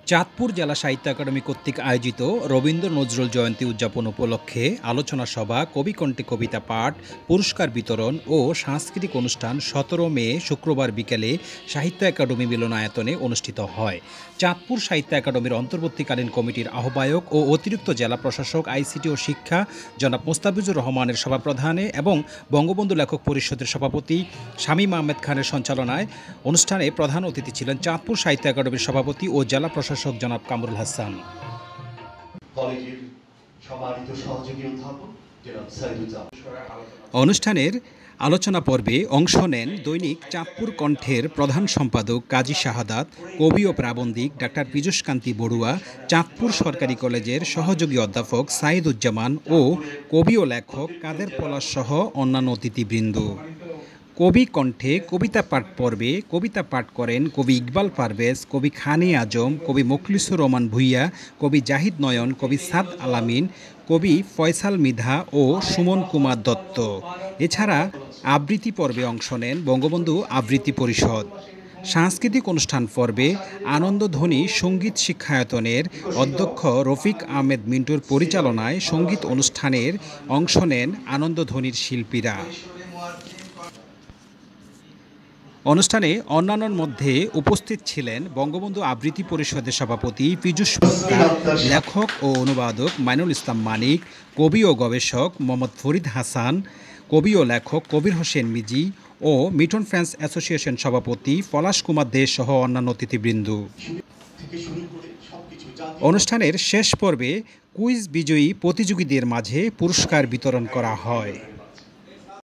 চাঁদপুর জেলা সাহিত্য একাডেমি কর্তৃক আয়োজিত রবীন্দ্র নজরুল জয়ন্তী উদযাপন উপলক্ষে আলোচনা সভা, কবিকণ্ঠে কবিতা পাঠ, পুরস্কার বিতরণ ও সাংস্কৃতিক অনুষ্ঠান 17 মে শুক্রবার বিকেলে সাহিত্য একাডেমি মিলনায়তনে অনুষ্ঠিত হয়। চাঁদপুর সাহিত্য একাডেমির অন্তর্বর্তীকালীন কমিটির আহ্বায়ক ও অতিরিক্ত জেলা প্রশাসক আইসিটি ও শিক্ষা জনাব মোস্তাফিজুর রহমানের সভাপ্রধানে এবং বঙ্গবন্ধু লেখক পরিষদের সভাপতি শামীম আহমেদ খানের সঞ্চালনায় অনুষ্ঠানে প্রধান অতিথি ছিলেন চাঁদপুর সাহিত্য একাডেমির সভাপতি ও জেলা প্রশাসক জনাব কামরুল হাসান। অনুষ্ঠানের আলোচনা পর্বে অংশ নেন দৈনিক চাঁদপুর কণ্ঠের প্রধান সম্পাদক কাজী শাহাদাত, কবি ও প্রাবন্ধিক ডাক্তার পীযূষকান্তি বড়ুয়া, চাঁদপুর সরকারি কলেজের সহযোগী অধ্যাপক সাইদুজ্জামান ও কবি ও লেখক কাদের পলাশ সহ অন্যান্য অতিথিবৃন্দ। কবি কণ্ঠে কবিতা পাঠ পর্বে কবিতা পাঠ করেন কবি ইকবাল পারভেজ, কবি খানে আজম, কবি মোখলিসুর রহমান ভূঁইয়া, কবি জাহিদ নয়ন, কবি সাদ আলামিন, কবি ফয়সাল মৃধা ও সুমন কুমার দত্ত। এছাড়া আবৃত্তি পর্বে অংশ নেন বঙ্গবন্ধু আবৃত্তি পরিষদ। সাংস্কৃতিক অনুষ্ঠান পর্বে আনন্দধ্বনি সঙ্গীত শিক্ষায়তনের অধ্যক্ষ রফিক আহমেদ মিন্টুর পরিচালনায় সঙ্গীত অনুষ্ঠানের অংশ নেন আনন্দধ্বনির শিল্পীরা। অনুষ্ঠানে অন্যান্যর মধ্যে উপস্থিত ছিলেন বঙ্গবন্ধু আবৃত্তি পরিষদের সভাপতি পীযূষ মুক্তার, লেখক ও অনুবাদক মাইনুল ইসলাম মানিক, কবি ও গবেষক মোহাম্মদ ফরিদ হাসান, কবি ও লেখক কবির হোসেন মিজি ও মিটন ফ্রান্স অ্যাসোসিয়েশন সভাপতি পলাশ কুমার দে সহ অন্যান্য অতিথিবৃন্দ। অনুষ্ঠানের শেষ পর্বে কুইজ বিজয়ী প্রতিযোগীদের মাঝে পুরস্কার বিতরণ করা হয়।